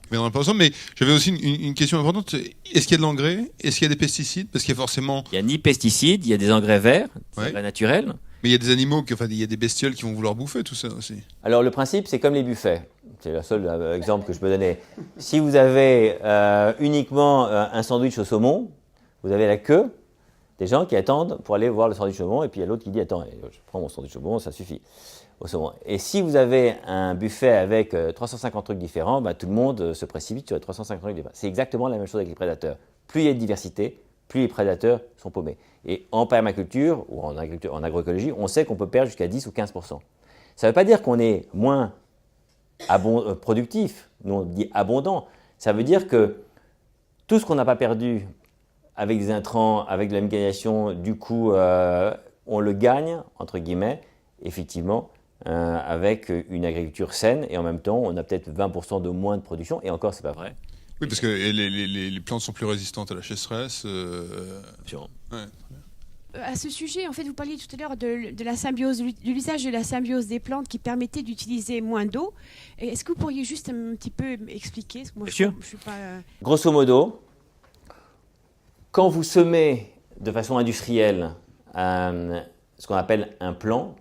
viendra pas ensemble. Mais j'avais aussi une question importante. Est-ce qu'il y a de l'engrais? Est-ce qu'il y a des pesticides? Parce qu'il y a forcément... Il n'y a ni pesticides, il y a des engrais verts, des engrais naturels. Mais il y a des animaux, il y a des bestioles qui vont vouloir bouffer tout ça aussi. Alors le principe, c'est comme les buffets. C'est le seul exemple que je peux donner. Si vous avez uniquement un sandwich au saumon, vous avez la queue des gens qui attendent pour aller voir le sandwich au saumon, et puis il y a l'autre qui dit « Attends, je prends mon sandwich au saumon, ça suffit au saumon ». Et si vous avez un buffet avec 350 trucs différents, tout le monde se précipite sur les 350 trucs différents. C'est exactement la même chose avec les prédateurs. Plus il y a de diversité, plus les prédateurs sont paumés. Et en permaculture ou en agroécologie, on sait qu'on peut perdre jusqu'à 10 ou 15%. Ça ne veut pas dire qu'on est moins productif, nous on dit abondant. Ça veut dire que tout ce qu'on n'a pas perdu avec des intrants, avec de la mécanisation, du coup, on le gagne, entre guillemets, effectivement, avec une agriculture saine. Et en même temps, on a peut-être 20% de moins de production. Et encore, ce n'est pas vrai. Oui, parce que les plantes sont plus résistantes à la sécheresse. Ouais. À ce sujet, en fait, vous parliez tout à l'heure de la symbiose, de l'usage de la symbiose des plantes qui permettait d'utiliser moins d'eau. Est-ce que vous pourriez juste un petit peu expliquer? Parce que moi, Bien sûr. Je suis pas... Grosso modo, quand vous semez de façon industrielle ce qu'on appelle un plant,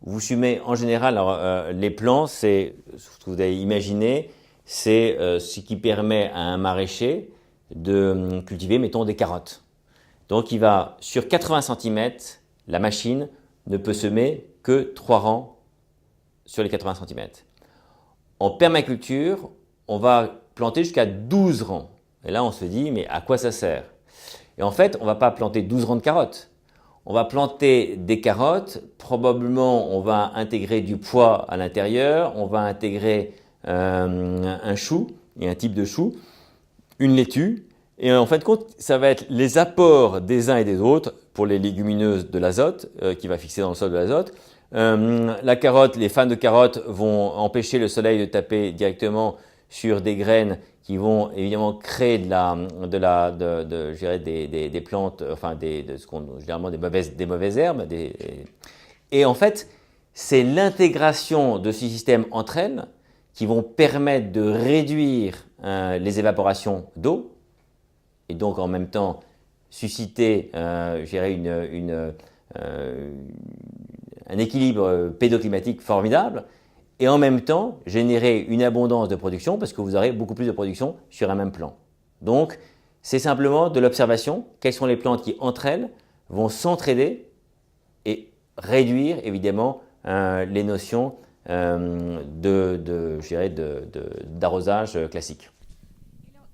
vous semez en général, alors, les plants, c'est ce que vous avez imaginé, c'est ce qui permet à un maraîcher de cultiver, mettons, des carottes. Donc, il va, sur 80 cm, la machine ne peut semer que 3 rangs sur les 80 cm. En permaculture, on va planter jusqu'à 12 rangs. Et là, on se dit, mais à quoi ça sert? Et en fait, on ne va pas planter 12 rangs de carottes. On va planter des carottes, probablement on va intégrer du pois à l'intérieur, on va intégrer un chou, et un type de chou, une laitue, et en fin de compte, ça va être les apports des uns et des autres pour les légumineuses de l'azote, qui va fixer dans le sol de l'azote. La carotte, les fans de carottes vont empêcher le soleil de taper directement sur des graines qui vont évidemment créer des plantes, enfin généralement des mauvaises herbes. Et en fait, c'est l'intégration de ces systèmes entre elles qui vont permettre de réduire les évaporations d'eau et donc en même temps susciter un équilibre pédoclimatique formidable. Et en même temps, générer une abondance de production parce que vous aurez beaucoup plus de production sur un même plan. Donc, c'est simplement de l'observation. Quelles sont les plantes qui, entre elles, vont s'entraider et réduire, évidemment, les notions d'arrosage classique.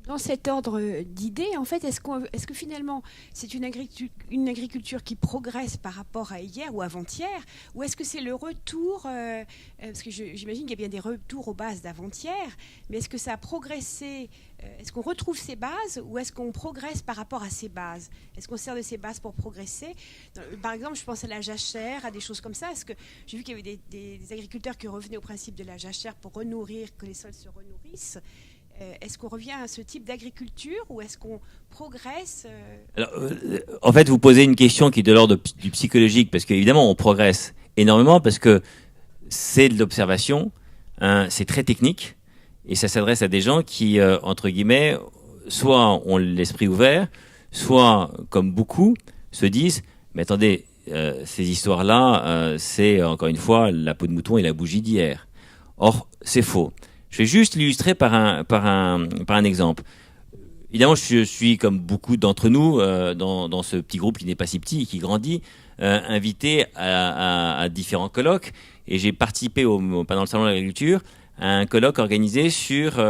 Dans cet ordre d'idées, en fait, est-ce que finalement c'est une agriculture qui progresse par rapport à hier ou avant-hier, ou est-ce que c'est le retour, parce que j'imagine qu'il y a bien des retours aux bases d'avant-hier, mais est-ce que ça a progressé, est-ce qu'on retrouve ces bases, ou est-ce qu'on progresse par rapport à ces bases? Est-ce qu'on sert de ces bases pour progresser? Par exemple, je pense à la jachère, à des choses comme ça. Est-ce que j'ai vu qu'il y avait des agriculteurs qui revenaient au principe de la jachère pour renourrir, que les sols se renourrissent? Est-ce qu'on revient à ce type d'agriculture ou est-ce qu'on progresse Alors, en fait, vous posez une question qui est de l'ordre du psychologique, parce qu'évidemment, on progresse énormément, parce que c'est de l'observation, c'est très technique, et ça s'adresse à des gens qui, entre guillemets, soit ont l'esprit ouvert, soit, comme beaucoup, se disent « Mais attendez, ces histoires-là, c'est, encore une fois, la peau de mouton et la bougie d'hier. » Or, c'est faux. Je vais juste l'illustrer par un exemple. évidemment, je suis comme beaucoup d'entre nous dans ce petit groupe qui n'est pas si petit et qui grandit, invité à différents colloques. Et j'ai participé pendant le salon de l'agriculture à un colloque organisé sur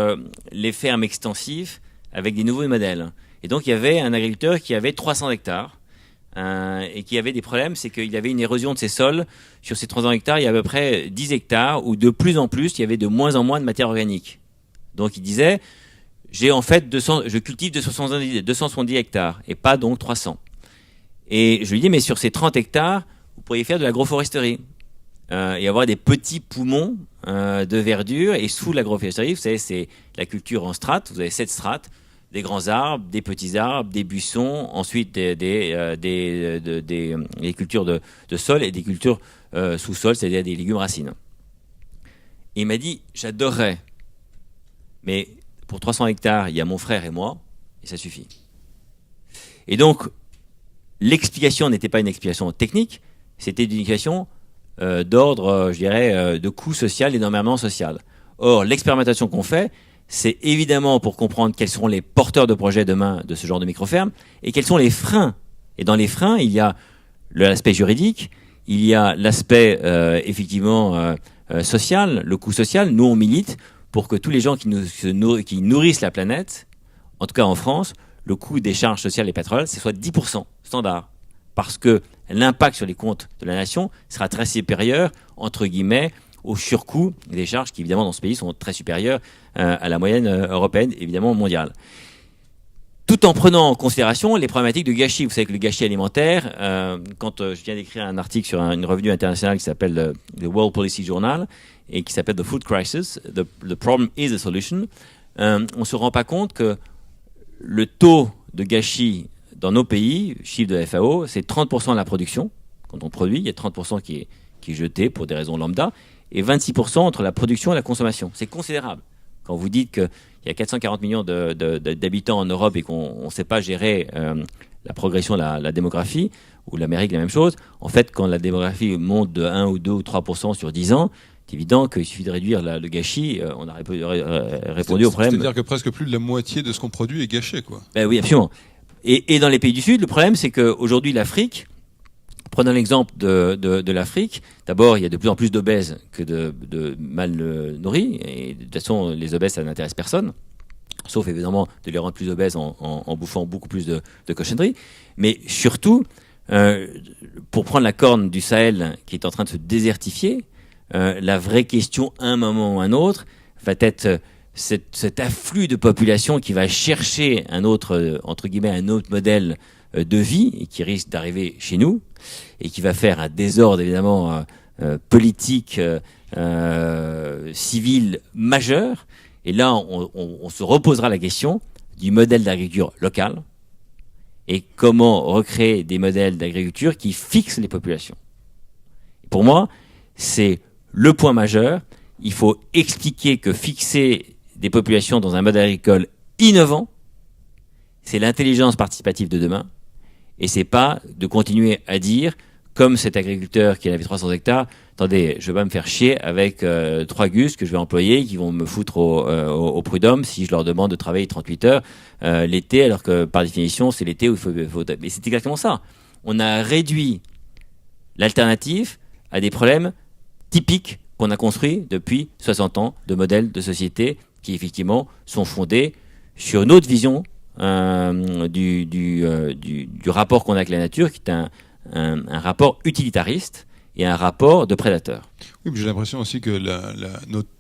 les fermes extensives avec des nouveaux modèles. Et donc il y avait un agriculteur qui avait 300 hectares et qui avait des problèmes, c'est qu'il y avait une érosion de ses sols. Sur ces 300 hectares, il y a à peu près 10 hectares où de plus en plus, il y avait de moins en moins de matière organique. Donc il disait, je cultive 270 hectares et pas donc 300. Et je lui dis, mais sur ces 30 hectares, vous pourriez faire de l'agroforesterie et avoir des petits poumons de verdure. Et sous l'agroforesterie, vous savez, c'est la culture en strates. Vous avez 7 strates, des grands arbres, des petits arbres, des buissons, ensuite des cultures de sol et des cultures sous-sol, c'est-à-dire des légumes racines. Et il m'a dit, j'adorerais, mais pour 300 hectares, il y a mon frère et moi, et ça suffit. Et donc, l'explication n'était pas une explication technique, c'était une explication d'ordre, je dirais, de coût social et d'environnement social. Or, l'expérimentation qu'on fait, c'est évidemment pour comprendre quels seront les porteurs de projets demain de ce genre de micro-ferme et quels sont les freins. Et dans les freins, il y a l'aspect juridique, il y a l'aspect effectivement social, le coût social. Nous, on milite pour que tous les gens qui nourrissent la planète, en tout cas en France, le coût des charges sociales et pétrole, c'est soit 10% standard. Parce que l'impact sur les comptes de la nation sera très supérieur, entre guillemets, au surcoût des charges qui, évidemment, dans ce pays, sont très supérieures à la moyenne européenne, évidemment mondiale. Tout en prenant en considération les problématiques de gâchis. Vous savez que le gâchis alimentaire, quand je viens d'écrire un article sur une revue internationale qui s'appelle The World Policy Journal et qui s'appelle The Food Crisis, the Problem is the Solution, on ne se rend pas compte que le taux de gâchis dans nos pays, chiffre de la FAO, c'est 30% de la production. Quand on produit, il y a 30% qui est jeté pour des raisons lambda, et 26% entre la production et la consommation. C'est considérable. Quand vous dites qu'il y a 440 millions d'habitants en Europe et qu'on ne sait pas gérer la progression de la démographie, ou l'Amérique, la même chose, en fait, quand la démographie monte de 1 ou 2 ou 3% sur 10 ans, c'est évident qu'il suffit de réduire le gâchis, on a répondu au problème. C'est-à-dire que presque plus de la moitié de ce qu'on produit est gâché, quoi. Ben oui, absolument. Et dans les pays du Sud, le problème, c'est qu'aujourd'hui, l'Afrique, prenons l'exemple de l'Afrique, d'abord, il y a de plus en plus d'obèses que de mal nourris, et de toute façon, les obèses, ça n'intéresse personne, sauf évidemment de les rendre plus obèses en bouffant beaucoup plus de cochonneries. Mais surtout, pour prendre la corne du Sahel qui est en train de se désertifier, la vraie question, à un moment ou à un autre, va être cet afflux de population qui va chercher un autre, entre guillemets, un autre modèle de vie et qui risque d'arriver chez nous et qui va faire un désordre évidemment politique, civil majeur. Et là, on se reposera la question du modèle d'agriculture locale et comment recréer des modèles d'agriculture qui fixent les populations. Pour moi, c'est le point majeur. Il faut expliquer que fixer des populations dans un modèle agricole innovant, c'est l'intelligence participative de demain. Et c'est pas de continuer à dire, comme cet agriculteur qui avait 300 hectares, attendez, je vais pas me faire chier avec 3 gus que je vais employer, qui vont me foutre au prud'homme si je leur demande de travailler 38 heures l'été, alors que par définition, c'est l'été où il faut... Mais c'est exactement ça. On a réduit l'alternative à des problèmes typiques qu'on a construits depuis 60 ans de modèles de société qui, effectivement, sont fondés sur une autre vision du rapport qu'on a avec la nature, qui est un rapport utilitariste et un rapport de prédateur. Oui, mais j'ai l'impression aussi que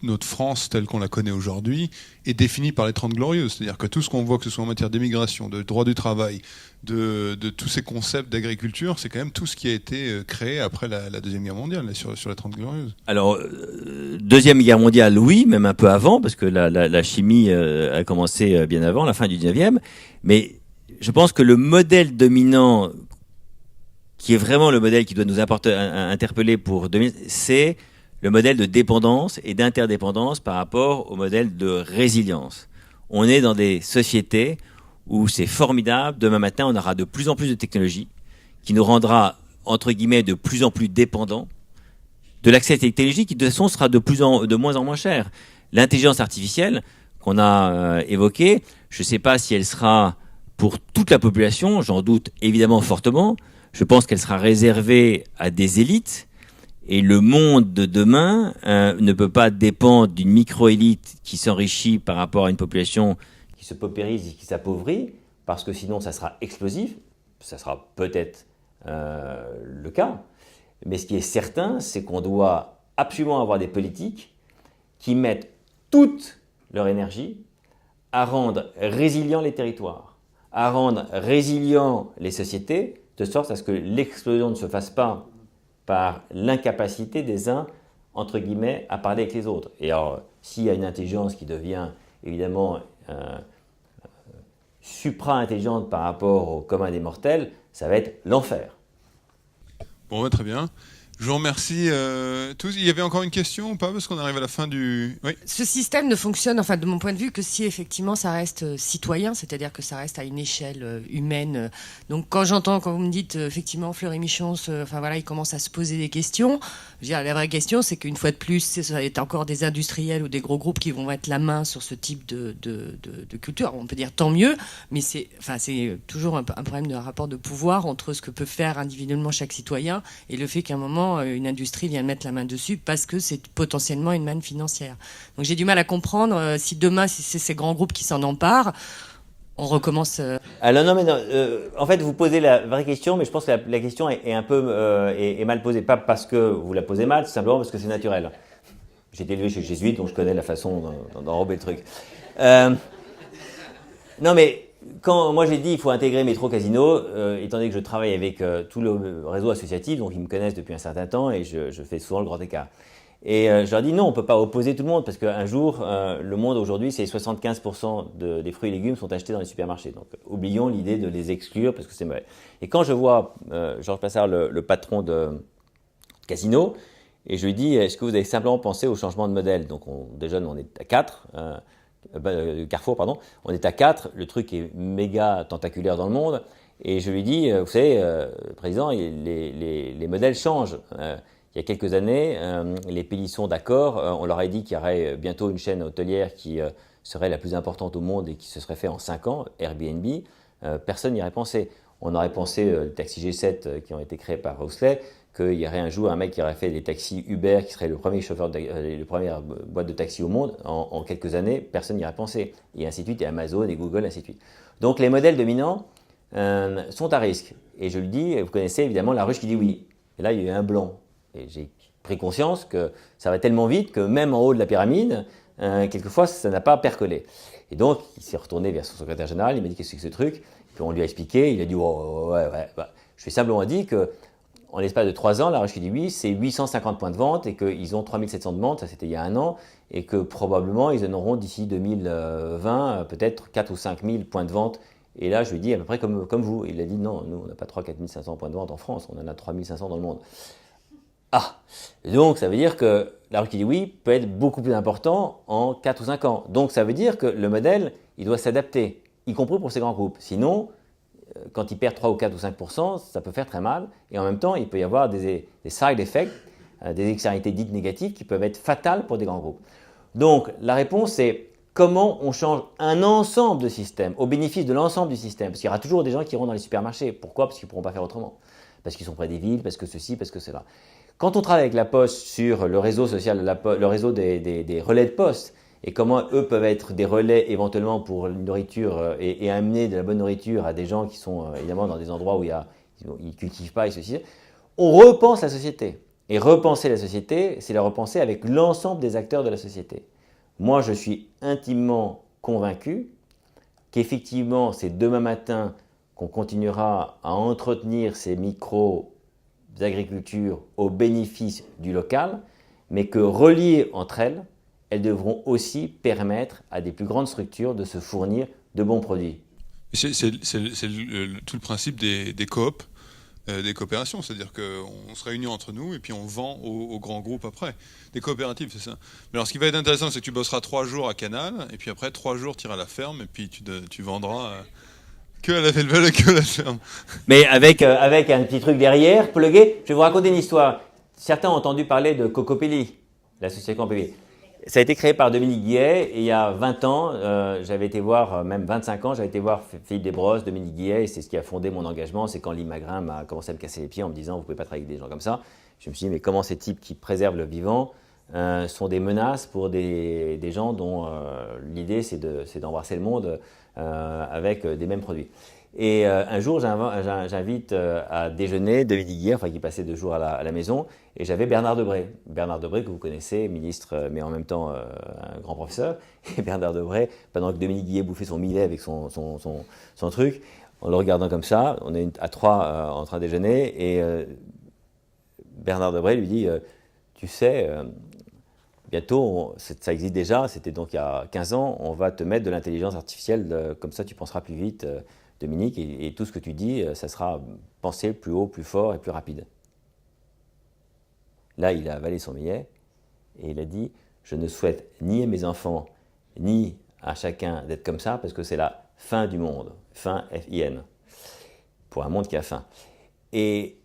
notre France, telle qu'on la connaît aujourd'hui, est définie par les 30 Glorieuses. C'est-à-dire que tout ce qu'on voit, que ce soit en matière d'immigration, de droit du travail, de tous ces concepts d'agriculture, c'est quand même tout ce qui a été créé après la Deuxième Guerre mondiale, là, sur les 30 Glorieuses. Alors, Deuxième Guerre mondiale, oui, même un peu avant, parce que la chimie a commencé bien avant, la fin du 19e. Mais je pense que le modèle dominant, qui est vraiment le modèle qui doit nous interpeller pour 2000, c'est le modèle de dépendance et d'interdépendance par rapport au modèle de résilience. On est dans des sociétés où c'est formidable. Demain matin, on aura de plus en plus de technologies qui nous rendra, entre guillemets, de plus en plus dépendants de l'accès à la technologie qui, de toute façon, sera de moins en moins cher. L'intelligence artificielle, qu'on a évoquée, je ne sais pas si elle sera pour toute la population, j'en doute évidemment fortement. Je pense qu'elle sera réservée à des élites. Et le monde de demain ne peut pas dépendre d'une micro-élite qui s'enrichit par rapport à une population qui se paupérise et qui s'appauvrit, parce que sinon ça sera explosif. Ça sera peut-être le cas. Mais ce qui est certain, c'est qu'on doit absolument avoir des politiques qui mettent toute leur énergie à rendre résilients les territoires, à rendre résilients les sociétés, de sorte à ce que l'explosion ne se fasse pas par l'incapacité des uns, entre guillemets, à parler avec les autres. Et alors, s'il y a une intelligence qui devient évidemment supra-intelligente par rapport au commun des mortels, ça va être l'enfer. Bon, très bien. Je vous remercie tous. Il y avait encore une question ou pas? Parce qu'on arrive à la fin du... Oui. Ce système ne fonctionne, enfin de mon point de vue, que si effectivement ça reste citoyen, c'est-à-dire que ça reste à une échelle humaine. Donc quand vous me dites effectivement Fleury Michon, enfin voilà, il commence à se poser des questions. Je veux dire, la vraie question, c'est qu'une fois de plus, ça va être encore des industriels ou des gros groupes qui vont mettre la main sur ce type de culture. On peut dire tant mieux, mais c'est toujours un problème de rapport de pouvoir entre ce que peut faire individuellement chaque citoyen et le fait qu'à un moment une industrie vient mettre la main dessus parce que c'est potentiellement une manne financière. Donc j'ai du mal à comprendre si demain, si c'est ces grands groupes qui s'en emparent, on recommence. Alors non, mais non, en fait, vous posez la vraie question, mais je pense que la question est un peu est mal posée. Pas parce que vous la posez mal, c'est simplement parce que c'est naturel. J'ai été élevé chez les jésuites, donc je connais la façon d'enrober le truc. Non, mais quand moi j'ai dit il faut intégrer Métro Casino, étant donné que je travaille avec tout le réseau associatif, donc ils me connaissent depuis un certain temps et je fais souvent le grand écart. Et je leur dis non, on ne peut pas opposer tout le monde parce qu'un jour, le monde aujourd'hui, c'est 75% des fruits et légumes sont achetés dans les supermarchés. Donc oublions l'idée de les exclure parce que c'est mauvais. Et quand je vois Georges Plassard, le patron de Casino, et je lui dis est-ce que vous avez simplement pensé au changement de modèle? Donc déjà, on est à 4. Carrefour, pardon, on est à 4, le truc est méga tentaculaire dans le monde, et je lui dis, vous savez, Président, les modèles changent. Il y a quelques années, les pays sont d'accord, on leur a dit qu'il y aurait bientôt une chaîne hôtelière qui serait la plus importante au monde et qui se serait fait en 5 ans, Airbnb, personne n'y aurait pensé. On aurait pensé, les taxis G7 qui ont été créés par Huxley, qu'il y aurait un jour un mec qui aurait fait des taxis Uber, qui serait le premier chauffeur, la première boîte de taxi au monde, en quelques années, personne n'y aurait pensé. Et ainsi de suite, et Amazon, et Google, ainsi de suite. Donc les modèles dominants sont à risque. Et je le dis, vous connaissez évidemment la ruche qui dit oui. Et là, il y a eu un blanc. Et j'ai pris conscience que ça va tellement vite que même en haut de la pyramide, quelquefois, ça n'a pas percolé. Et donc, il s'est retourné vers son secrétaire général, il m'a dit qu'est-ce que c'est que ce truc? Puis on lui a expliqué, il a dit ouais. Je lui ai simplement dit que en l'espace de 3 ans, la ruche qui dit oui, c'est 850 points de vente et qu'ils ont 3700 demandes, ça c'était il y a un an, et que probablement ils en auront d'ici 2020 peut-être 4 ou 5 000 points de vente. Et là, je lui ai dit à peu près comme vous. Il a dit non, nous on n'a pas 3 4 500 points de vente en France, on en a 3 500 dans le monde. Ah, donc ça veut dire que la ruche qui dit oui peut être beaucoup plus important en 4 ou 5 ans. Donc ça veut dire que le modèle, il doit s'adapter, y compris pour ces grands groupes. Sinon, quand il perd 3 ou 4 ou 5%, ça peut faire très mal. Et en même temps, il peut y avoir des side effects, des externalités dites négatives qui peuvent être fatales pour des grands groupes. Donc, la réponse est comment on change un ensemble de systèmes au bénéfice de l'ensemble du système. Parce qu'il y aura toujours des gens qui iront dans les supermarchés. Pourquoi? Parce qu'ils ne pourront pas faire autrement. Parce qu'ils sont près des villes, parce que ceci, parce que cela. Quand on travaille avec la Poste sur le réseau social, le réseau des relais de poste, et comment eux peuvent être des relais éventuellement pour une nourriture et amener de la bonne nourriture à des gens qui sont évidemment dans des endroits où ils ne cultivent pas et ceci. On repense la société. Et repenser la société, c'est la repenser avec l'ensemble des acteurs de la société. Moi, je suis intimement convaincu qu'effectivement, c'est demain matin qu'on continuera à entretenir ces micro-agricultures au bénéfice du local, mais que reliées entre elles, elles devront aussi permettre à des plus grandes structures de se fournir de bons produits. C'est tout le principe des coops, des coopérations, c'est-à-dire qu'on se réunit entre nous et puis on vend aux grands groupes après. Des coopératives, c'est ça. Mais alors ce qui va être intéressant, c'est que tu bosseras 3 jours à Canal, et puis après 3 jours tu iras à la ferme, et puis tu vendras que à la Belle, que à la ferme. Mais avec un petit truc derrière, plugué. Je vais vous raconter une histoire. Certains ont entendu parler de Cocopelli, l'association Cocopelli. Ça a été créé par Dominique Guillet et il y a 20 ans, j'avais été voir, même 25 ans, j'avais été voir Philippe Desbrosses, Dominique Guillet, et c'est ce qui a fondé mon engagement. C'est quand Lee Magrin m'a commencé à me casser les pieds en me disant vous ne pouvez pas travailler avec des gens comme ça. Je me suis dit mais comment ces types qui préservent le vivant sont des menaces pour des gens dont l'idée c'est d'embrasser le monde avec des mêmes produits. Et un jour, j'invite à déjeuner Dominique Guillet, enfin qui passait 2 jours à la maison, et j'avais Bernard Debré. Bernard Debré, que vous connaissez, ministre, mais en même temps un grand professeur. Et Bernard Debré, pendant que Dominique Guillet bouffait son millet avec son truc, en le regardant comme ça, on est à 3 en train de déjeuner, et Bernard Debré lui dit tu sais, bientôt, ça existe déjà, c'était donc il y a 15 ans, on va te mettre de l'intelligence artificielle, comme ça tu penseras plus vite. Dominique, et tout ce que tu dis, ça sera pensé plus haut, plus fort et plus rapide. Là, il a avalé son millet et il a dit « Je ne souhaite ni à mes enfants, ni à chacun d'être comme ça, parce que c'est la fin du monde. » Fin, F-I-N. Pour un monde qui a faim. Et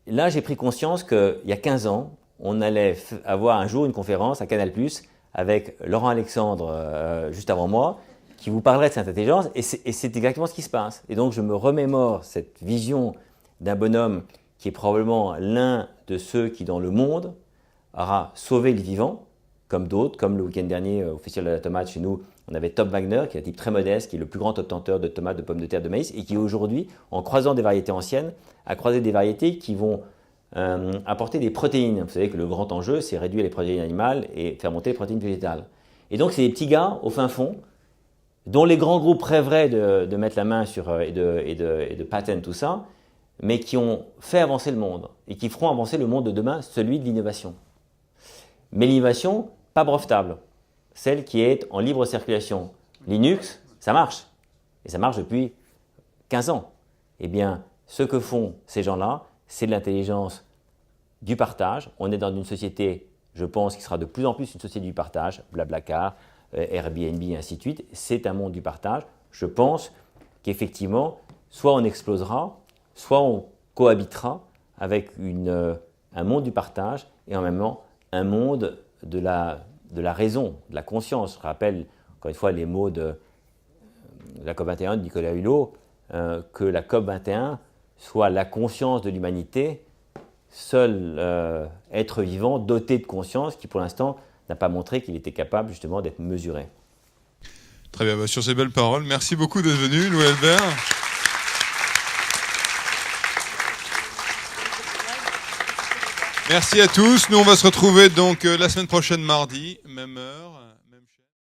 là, j'ai pris conscience qu'il y a 15 ans, on allait avoir un jour une conférence à Canal+, avec Laurent Alexandre, juste avant moi, qui vous parlerait de cette intelligence, et c'est exactement ce qui se passe. Et donc je me remémore cette vision d'un bonhomme qui est probablement l'un de ceux qui, dans le monde, aura sauvé le vivant, comme d'autres, comme le week-end dernier au Festival de la tomate chez nous, on avait Tom Wagner, qui est un type très modeste, qui est le plus grand obtenteur de tomates, de pommes de terre, de maïs, et qui aujourd'hui, en croisant des variétés anciennes, a croisé des variétés qui vont apporter des protéines. Vous savez que le grand enjeu, c'est réduire les protéines animales et faire monter les protéines végétales. Et donc c'est des petits gars au fin fond, dont les grands groupes rêveraient de mettre la main sur et de patent tout ça, mais qui ont fait avancer le monde et qui feront avancer le monde de demain, celui de l'innovation. Mais l'innovation, pas brevetable, celle qui est en libre circulation. Linux, ça marche, et ça marche depuis 15 ans. Eh bien, ce que font ces gens-là, c'est de l'intelligence du partage. On est dans une société, je pense, qui sera de plus en plus une société du partage, Blablacar, Airbnb et ainsi de suite, c'est un monde du partage. Je pense qu'effectivement, soit on explosera, soit on cohabitera avec un monde du partage et en même temps un monde de la raison, de la conscience. Je rappelle encore une fois les mots de la COP21 de Nicolas Hulot, que la COP21 soit la conscience de l'humanité, seul être vivant doté de conscience qui pour l'instant n'a pas montré qu'il était capable justement d'être mesuré. Très bien, sur ces belles paroles, merci beaucoup d'être venu, Louis Albert. Merci à tous. Nous, on va se retrouver donc la semaine prochaine, mardi, même heure.